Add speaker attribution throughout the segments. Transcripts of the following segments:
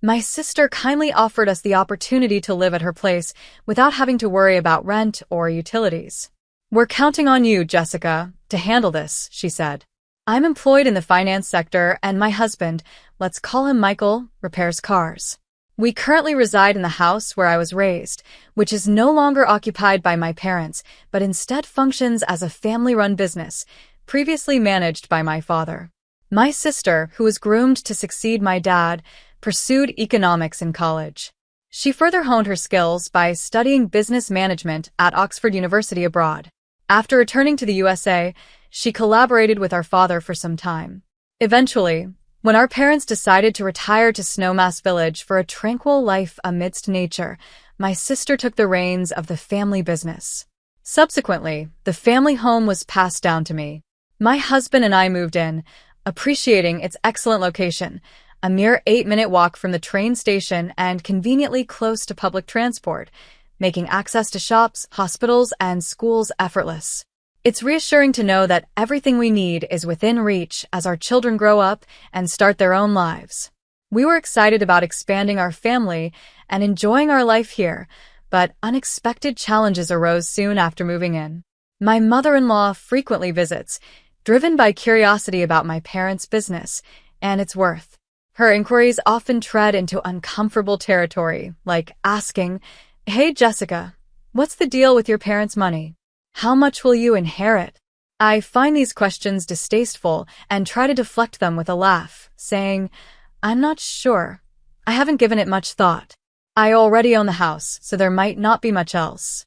Speaker 1: My sister kindly offered us the opportunity to live at her place without having to worry about rent or utilities. "We're counting on you, Jessica, to handle this," she said. "I'm employed in the finance sector and my husband, let's call him Michael, repairs cars. We currently reside in the house where I was raised, which is no longer occupied by my parents, but instead functions as a family-run business, previously managed by my father." My sister, who was groomed to succeed my dad, pursued economics in college. She further honed her skills by studying business management at Oxford University abroad. After returning to the USA, she collaborated with our father for some time. Eventually, when our parents decided to retire to Snowmass Village for a tranquil life amidst nature, my sister took the reins of the family business. Subsequently, the family home was passed down to me. My husband and I moved in, appreciating its excellent location, a mere 8-minute walk from the train station and conveniently close to public transport, making access to shops, hospitals, and schools effortless. It's reassuring to know that everything we need is within reach as our children grow up and start their own lives. We were excited about expanding our family and enjoying our life here, but unexpected challenges arose soon after moving in. My mother-in-law frequently visits, driven by curiosity about my parents' business and its worth. Her inquiries often tread into uncomfortable territory, like asking, "Hey, Jessica, what's the deal with your parents' money? How much will you inherit?" I find these questions distasteful and try to deflect them with a laugh, saying, "I'm not sure. I haven't given it much thought. I already own the house, so there might not be much else."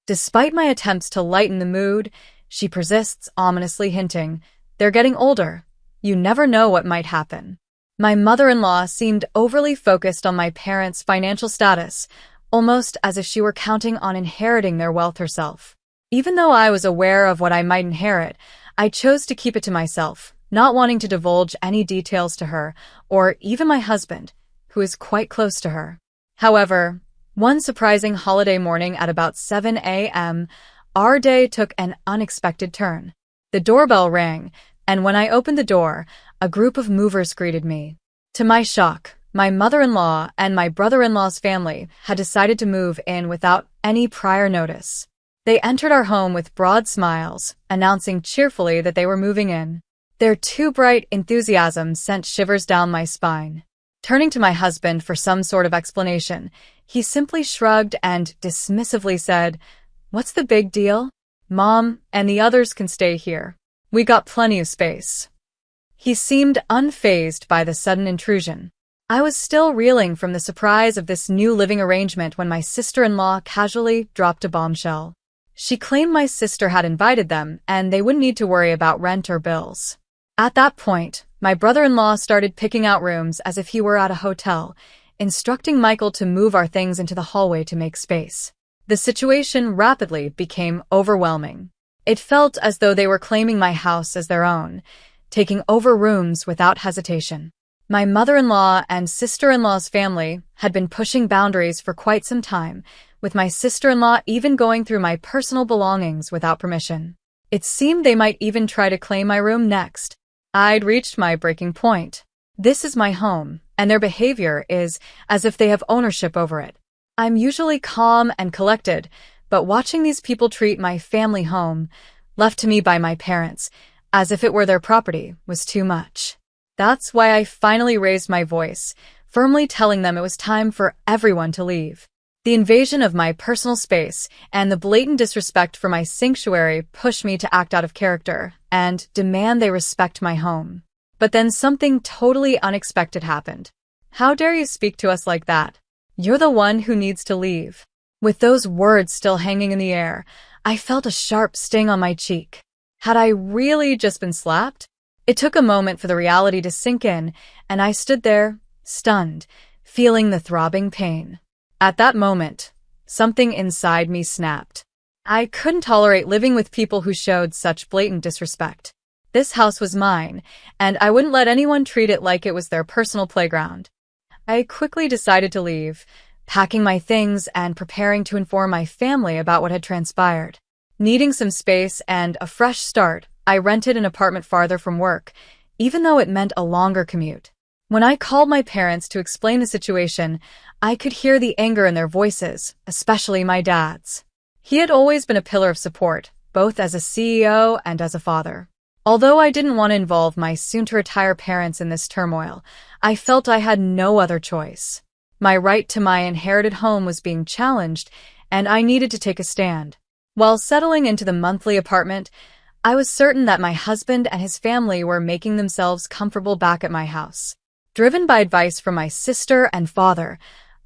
Speaker 1: Despite my attempts to lighten the mood, she persists, ominously hinting, "They're getting older. You never know what might happen." My mother-in-law seemed overly focused on my parents' financial status, almost as if she were counting on inheriting their wealth herself. Even though I was aware of what I might inherit, I chose to keep it to myself, not wanting to divulge any details to her, or even my husband, who is quite close to her. However, one surprising holiday morning at about 7 a.m., our day took an unexpected turn. The doorbell rang, and when I opened the door, a group of movers greeted me. To my shock, my mother-in-law and my brother-in-law's family had decided to move in without any prior notice. They entered our home with broad smiles, announcing cheerfully that they were moving in. Their too bright enthusiasm sent shivers down my spine. Turning to my husband for some sort of explanation, he simply shrugged and dismissively said, "What's the big deal? Mom and the others can stay here. We got plenty of space." He seemed unfazed by the sudden intrusion. I was still reeling from the surprise of this new living arrangement when my sister-in-law casually dropped a bombshell. She claimed my sister had invited them and they wouldn't need to worry about rent or bills. At that point, my brother-in-law started picking out rooms as if he were at a hotel, instructing Michael to move our things into the hallway to make space. The situation rapidly became overwhelming. It felt as though they were claiming my house as their own, taking over rooms without hesitation. My mother-in-law and sister-in-law's family had been pushing boundaries for quite some time, with my sister-in-law even going through my personal belongings without permission. It seemed they might even try to claim my room next. I'd reached my breaking point. This is my home, and their behavior is as if they have ownership over it. I'm usually calm and collected, but watching these people treat my family home, left to me by my parents, as if it were their property, was too much. That's why I finally raised my voice, firmly telling them it was time for everyone to leave. The invasion of my personal space and the blatant disrespect for my sanctuary pushed me to act out of character and demand they respect my home. But then something totally unexpected happened. "How dare you speak to us like that? You're the one who needs to leave." With those words still hanging in the air, I felt a sharp sting on my cheek. Had I really just been slapped? It took a moment for the reality to sink in, and I stood there, stunned, feeling the throbbing pain. At that moment, something inside me snapped. I couldn't tolerate living with people who showed such blatant disrespect. This house was mine, and I wouldn't let anyone treat it like it was their personal playground. I quickly decided to leave, packing my things and preparing to inform my family about what had transpired. Needing some space and a fresh start, I rented an apartment farther from work, even though it meant a longer commute. When I called my parents to explain the situation, I could hear the anger in their voices, especially my dad's. He had always been a pillar of support, both as a CEO and as a father. Although I didn't want to involve my soon-to-retire parents in this turmoil, I felt I had no other choice. My right to my inherited home was being challenged, and I needed to take a stand. While settling into the monthly apartment, I was certain that my husband and his family were making themselves comfortable back at my house. Driven by advice from my sister and father,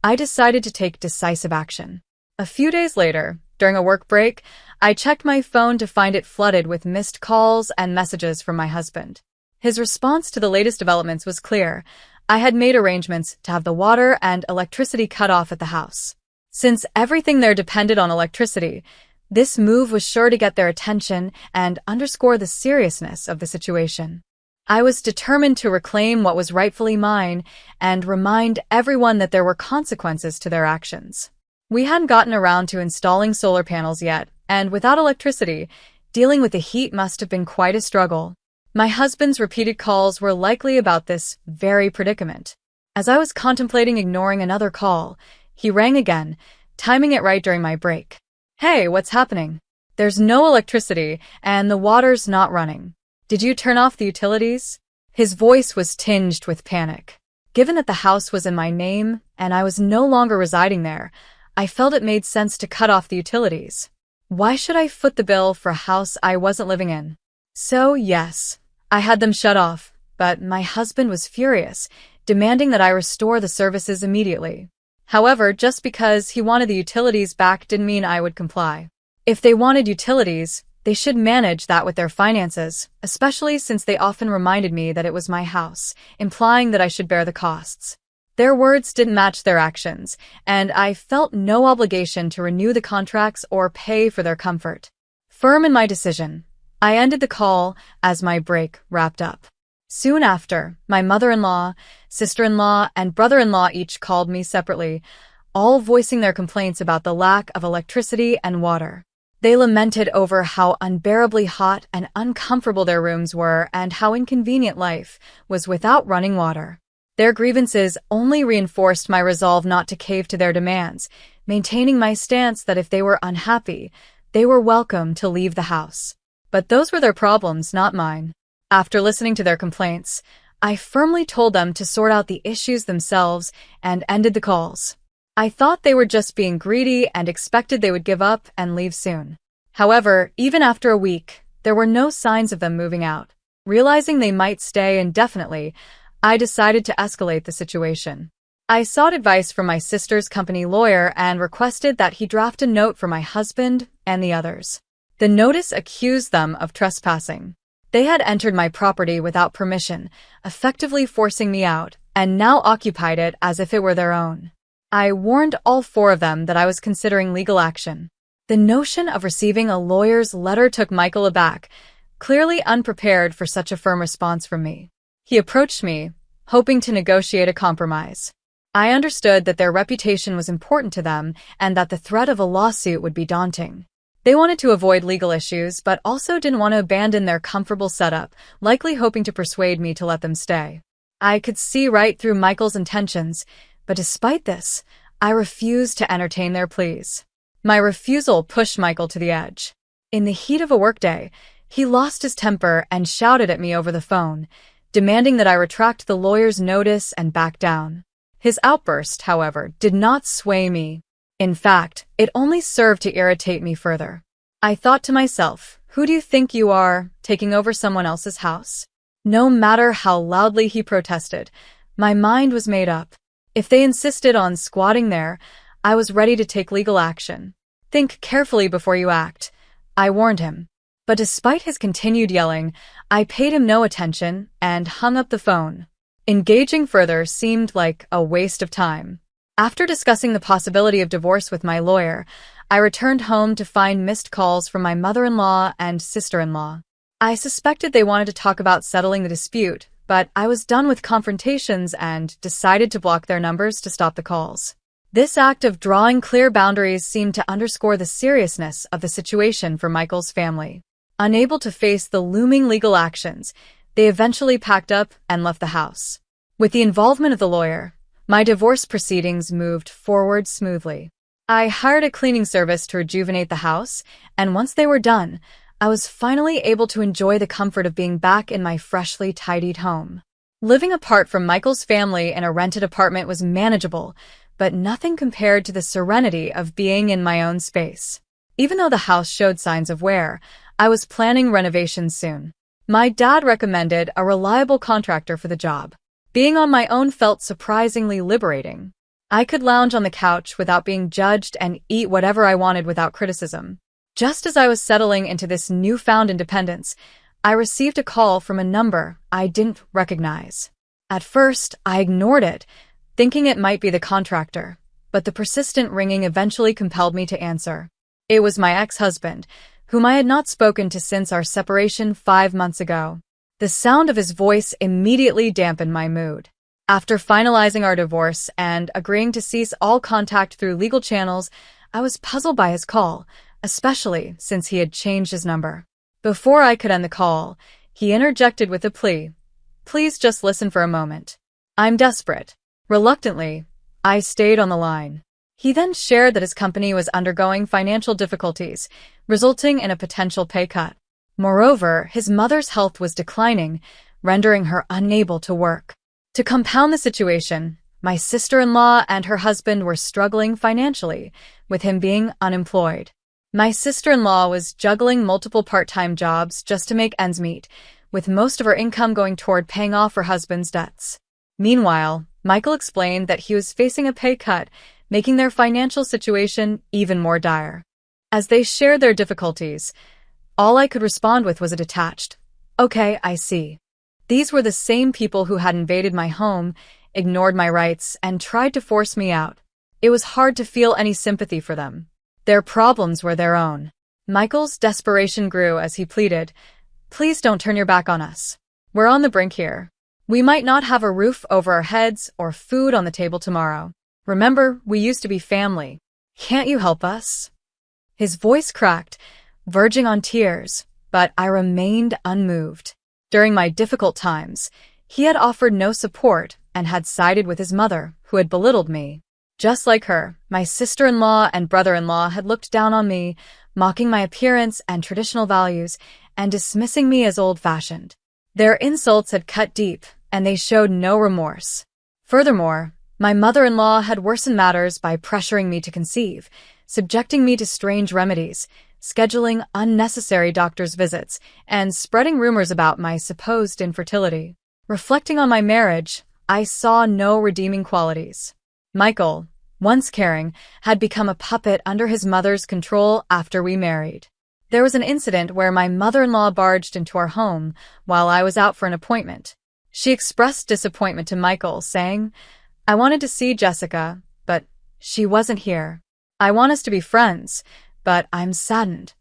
Speaker 1: I decided to take decisive action. A few days later, during a work break, I checked my phone to find it flooded with missed calls and messages from my husband. His response to the latest developments was clear. I had made arrangements to have the water and electricity cut off at the house. Since everything there depended on electricity, this move was sure to get their attention and underscore the seriousness of the situation. I was determined to reclaim what was rightfully mine and remind everyone that there were consequences to their actions. We hadn't gotten around to installing solar panels yet, and without electricity, dealing with the heat must have been quite a struggle. My husband's repeated calls were likely about this very predicament. As I was contemplating ignoring another call, he rang again, timing it right during my break. "Hey, what's happening? There's no electricity, and the water's not running. Did you turn off the utilities?" His voice was tinged with panic. Given that the house was in my name, and I was no longer residing there, I felt it made sense to cut off the utilities. Why should I foot the bill for a house I wasn't living in? So, yes, I had them shut off, but my husband was furious, demanding that I restore the services immediately. However, just because he wanted the utilities back didn't mean I would comply. If they wanted utilities, they should manage that with their finances, especially since they often reminded me that it was my house, implying that I should bear the costs. Their words didn't match their actions, and I felt no obligation to renew the contracts or pay for their comfort. Firm in my decision, I ended the call as my break wrapped up. Soon after, my mother-in-law, sister-in-law, and brother-in-law each called me separately, all voicing their complaints about the lack of electricity and water. They lamented over how unbearably hot and uncomfortable their rooms were and how inconvenient life was without running water. Their grievances only reinforced my resolve not to cave to their demands, maintaining my stance that if they were unhappy, they were welcome to leave the house. But those were their problems, not mine. After listening to their complaints, I firmly told them to sort out the issues themselves and ended the calls. I thought they were just being greedy and expected they would give up and leave soon. However, even after a week, there were no signs of them moving out. Realizing they might stay indefinitely, I decided to escalate the situation. I sought advice from my sister's company lawyer and requested that he draft a note for my husband and the others. The notice accused them of trespassing. They had entered my property without permission, effectively forcing me out, and now occupied it as if it were their own. I warned all four of them that I was considering legal action. The notion of receiving a lawyer's letter took Michael aback, clearly unprepared for such a firm response from me. He approached me, hoping to negotiate a compromise. I understood that their reputation was important to them and that the threat of a lawsuit would be daunting. They wanted to avoid legal issues, but also didn't want to abandon their comfortable setup, likely hoping to persuade me to let them stay. I could see right through Michael's intentions, but despite this, I refused to entertain their pleas. My refusal pushed Michael to the edge. In the heat of a workday, he lost his temper and shouted at me over the phone, demanding that I retract the lawyer's notice and back down. His outburst, however, did not sway me. In fact, it only served to irritate me further. I thought to myself, who do you think you are, taking over someone else's house? No matter how loudly he protested, my mind was made up. If they insisted on squatting there, I was ready to take legal action. Think carefully before you act, I warned him. But despite his continued yelling, I paid him no attention and hung up the phone. Engaging further seemed like a waste of time. After discussing the possibility of divorce with my lawyer, I returned home to find missed calls from my mother-in-law and sister-in-law. I suspected they wanted to talk about settling the dispute, but I was done with confrontations and decided to block their numbers to stop the calls. This act of drawing clear boundaries seemed to underscore the seriousness of the situation for Michael's family. Unable to face the looming legal actions, they eventually packed up and left the house. With the involvement of the lawyer, my divorce proceedings moved forward smoothly. I hired a cleaning service to rejuvenate the house, and once they were done, I was finally able to enjoy the comfort of being back in my freshly tidied home. Living apart from Michael's family in a rented apartment was manageable, but nothing compared to the serenity of being in my own space. Even though the house showed signs of wear, I was planning renovations soon. My dad recommended a reliable contractor for the job. Being on my own felt surprisingly liberating. I could lounge on the couch without being judged and eat whatever I wanted without criticism. Just as I was settling into this newfound independence, I received a call from a number I didn't recognize. At first, I ignored it, thinking it might be the contractor, but the persistent ringing eventually compelled me to answer. It was my ex-husband, whom I had not spoken to since our separation 5 months ago. The sound of his voice immediately dampened my mood. After finalizing our divorce and agreeing to cease all contact through legal channels, I was puzzled by his call, especially since he had changed his number. Before I could end the call, he interjected with a plea. "Please just listen for a moment. I'm desperate." Reluctantly, I stayed on the line. He then shared that his company was undergoing financial difficulties, resulting in a potential pay cut. Moreover, his mother's health was declining, rendering her unable to work. To compound the situation, my sister-in-law and her husband were struggling financially, with him being unemployed. My sister-in-law was juggling multiple part-time jobs just to make ends meet, with most of her income going toward paying off her husband's debts. Meanwhile, Michael explained that he was facing a pay cut, making their financial situation even more dire. As they shared their difficulties, all I could respond with was a detached, "Okay, I see." These were the same people who had invaded my home, ignored my rights, and tried to force me out. It was hard to feel any sympathy for them. Their problems were their own. Michael's desperation grew as he pleaded, "Please don't turn your back on us. We're on the brink here. We might not have a roof over our heads or food on the table tomorrow. Remember, we used to be family. Can't you help us?" His voice cracked, verging on tears, but I remained unmoved. During my difficult times, he had offered no support and had sided with his mother, who had belittled me. Just like her, my sister-in-law and brother-in-law had looked down on me, mocking my appearance and traditional values, and dismissing me as old-fashioned. Their insults had cut deep, and they showed no remorse. Furthermore, my mother-in-law had worsened matters by pressuring me to conceive, subjecting me to strange remedies, scheduling unnecessary doctor's visits, and spreading rumors about my supposed infertility. Reflecting on my marriage, I saw no redeeming qualities. Michael, once caring, had become a puppet under his mother's control after we married. There was an incident where my mother-in-law barged into our home while I was out for an appointment. She expressed disappointment to Michael, saying, "I wanted to see Jessica, but she wasn't here. I want us to be friends, but I'm saddened."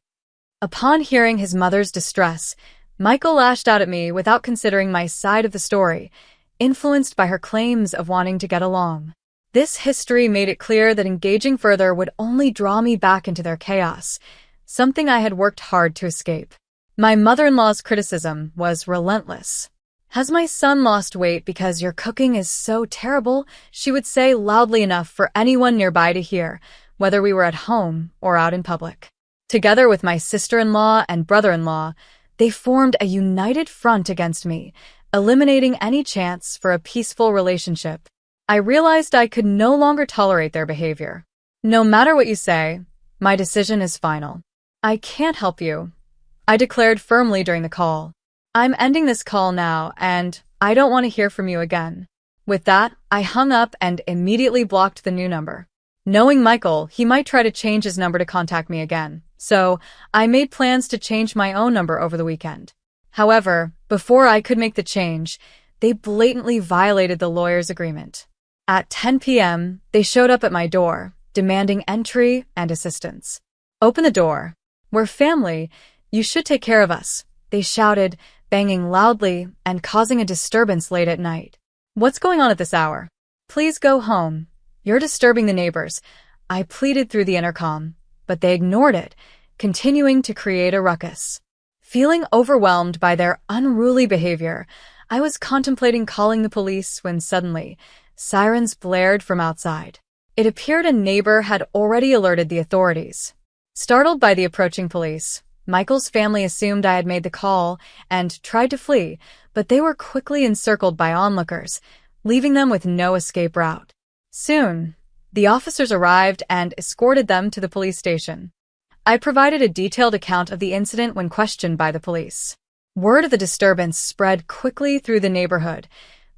Speaker 1: Upon hearing his mother's distress, Michael lashed out at me without considering my side of the story, influenced by her claims of wanting to get along. This history made it clear that engaging further would only draw me back into their chaos, something I had worked hard to escape. My mother-in-law's criticism was relentless. "Has my son lost weight because your cooking is so terrible?" she would say loudly enough for anyone nearby to hear, whether we were at home or out in public. Together with my sister-in-law and brother-in-law, they formed a united front against me, eliminating any chance for a peaceful relationship. I realized I could no longer tolerate their behavior. "No matter what you say, my decision is final. I can't help you," I declared firmly during the call. "I'm ending this call now, and I don't want to hear from you again." With that, I hung up and immediately blocked the new number. Knowing Michael, he might try to change his number to contact me again, so I made plans to change my own number over the weekend. However, before I could make the change, they blatantly violated the lawyer's agreement. At 10 p.m., they showed up at my door, demanding entry and assistance. "Open the door. We're family. You should take care of us," they shouted, banging loudly and causing a disturbance late at night. "What's going on at this hour? Please go home. You're disturbing the neighbors," I pleaded through the intercom, but they ignored it, continuing to create a ruckus. Feeling overwhelmed by their unruly behavior, I was contemplating calling the police when suddenly, sirens blared from outside. It appeared a neighbor had already alerted the authorities. Startled by the approaching police, Michael's family assumed I had made the call and tried to flee, but they were quickly encircled by onlookers, leaving them with no escape route. Soon, the officers arrived and escorted them to the police station. I provided a detailed account of the incident when questioned by the police. Word of the disturbance spread quickly through the neighborhood,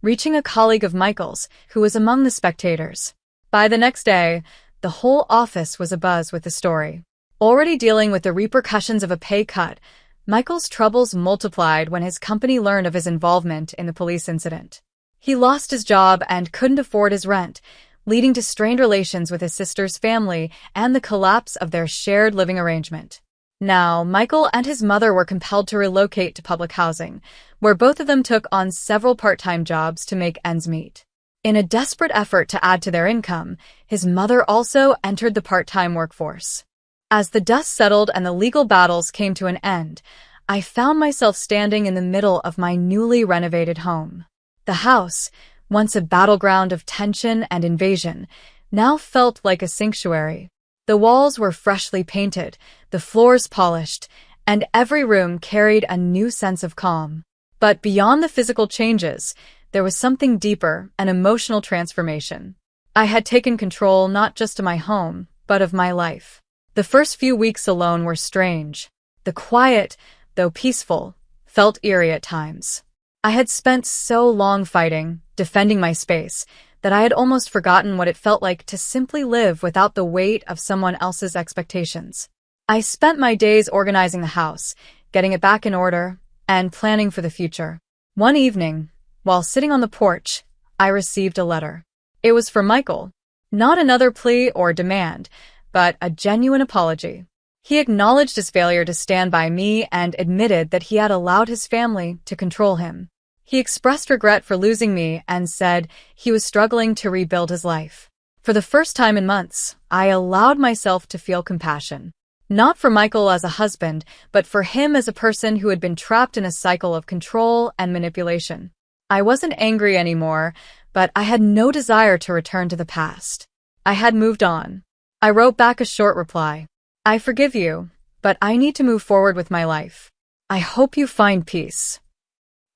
Speaker 1: reaching a colleague of Michael's who was among the spectators. By the next day, the whole office was abuzz with the story. Already dealing with the repercussions of a pay cut, Michael's troubles multiplied when his company learned of his involvement in the police incident. He lost his job and couldn't afford his rent, leading to strained relations with his sister's family and the collapse of their shared living arrangement. Now, Michael and his mother were compelled to relocate to public housing, where both of them took on several part-time jobs to make ends meet. In a desperate effort to add to their income, his mother also entered the part-time workforce. As the dust settled and the legal battles came to an end, I found myself standing in the middle of my newly renovated home. The house, once a battleground of tension and invasion, now felt like a sanctuary. The walls were freshly painted, the floors polished, and every room carried a new sense of calm. But beyond the physical changes, there was something deeper, an emotional transformation. I had taken control not just of my home, but of my life. The first few weeks alone were strange. The quiet, though peaceful, felt eerie at times. I had spent so long fighting, defending my space, that I had almost forgotten what it felt like to simply live without the weight of someone else's expectations. I spent my days organizing the house, getting it back in order, and planning for the future. One evening, while sitting on the porch, I received a letter. It was from Michael. Not another plea or demand, but a genuine apology. He acknowledged his failure to stand by me and admitted that he had allowed his family to control him. He expressed regret for losing me and said he was struggling to rebuild his life. For the first time in months, I allowed myself to feel compassion. Not for Michael as a husband, but for him as a person who had been trapped in a cycle of control and manipulation. I wasn't angry anymore, but I had no desire to return to the past. I had moved on. I wrote back a short reply. I forgive you, but I need to move forward with my life. I hope you find peace.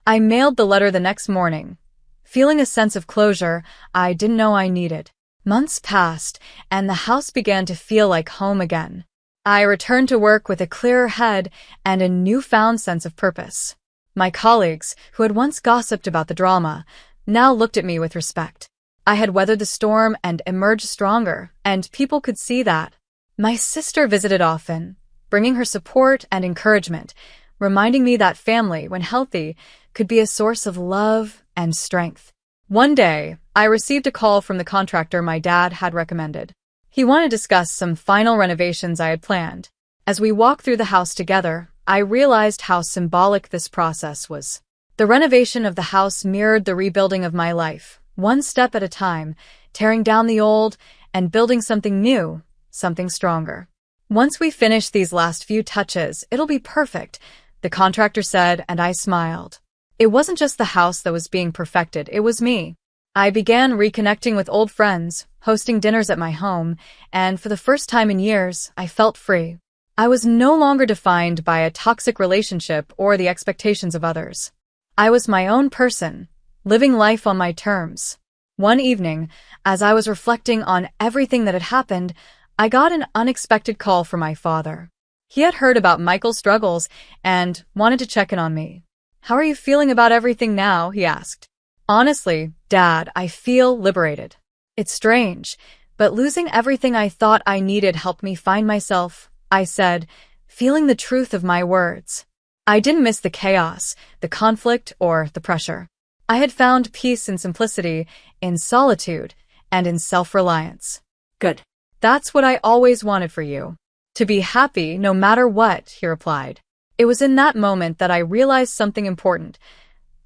Speaker 1: I mailed the letter the next morning, feeling a sense of closure I didn't know I needed. Months passed, and the house began to feel like home again. I returned to work with a clearer head and a newfound sense of purpose. My colleagues, who had once gossiped about the drama, now looked at me with respect. I had weathered the storm and emerged stronger, and people could see that. My sister visited often, bringing her support and encouragement, reminding me that family, when healthy, could be a source of love and strength. One day, I received a call from the contractor my dad had recommended. He wanted to discuss some final renovations I had planned. As we walked through the house together, I realized how symbolic this process was. The renovation of the house mirrored the rebuilding of my life, one step at a time, tearing down the old and building something new, something stronger. Once we finish these last few touches, it'll be perfect, the contractor said, and I smiled. It wasn't just the house that was being perfected, it was me. I began reconnecting with old friends, hosting dinners at my home, and for the first time in years, I felt free. I was no longer defined by a toxic relationship or the expectations of others. I was my own person, living life on my terms. One evening, as I was reflecting on everything that had happened, I got an unexpected call from my father. He had heard about Michael's struggles and wanted to check in on me. "How are you feeling about everything now?" he asked. "Honestly, Dad, I feel liberated. It's strange, but losing everything I thought I needed helped me find myself," I said, feeling the truth of my words. I didn't miss the chaos, the conflict, or the pressure. I had found peace in simplicity, in solitude, and in self-reliance. "Good. That's what I always wanted for you. To be happy no matter what," he replied. It was in that moment that I realized something important.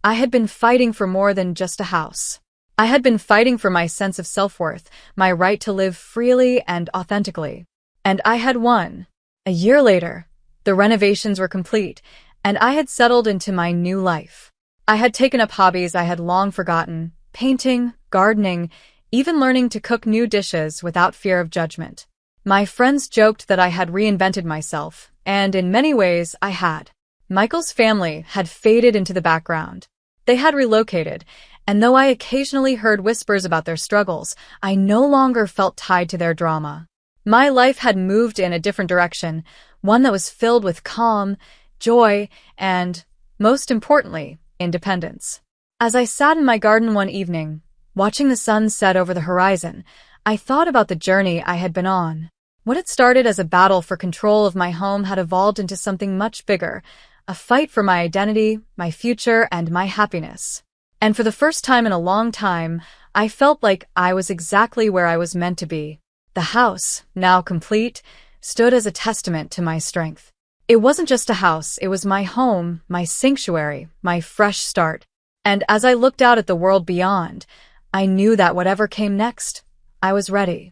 Speaker 1: I had been fighting for more than just a house. I had been fighting for my sense of self-worth, my right to live freely and authentically. And I had won. A year later, the renovations were complete, and I had settled into my new life. I had taken up hobbies I had long forgotten, painting, gardening, even learning to cook new dishes without fear of judgment. My friends joked that I had reinvented myself, and in many ways I had. Michael's family had faded into the background. They had relocated, and though I occasionally heard whispers about their struggles, I no longer felt tied to their drama. My life had moved in a different direction, one that was filled with calm, joy, and, most importantly, independence. As I sat in my garden one evening, watching the sun set over the horizon, I thought about the journey I had been on. What had started as a battle for control of my home had evolved into something much bigger, a fight for my identity, my future, and my happiness. And for the first time in a long time, I felt like I was exactly where I was meant to be. The house, now complete, stood as a testament to my strength. It wasn't just a house, it was my home, my sanctuary, my fresh start. And as I looked out at the world beyond, I knew that whatever came next, I was ready.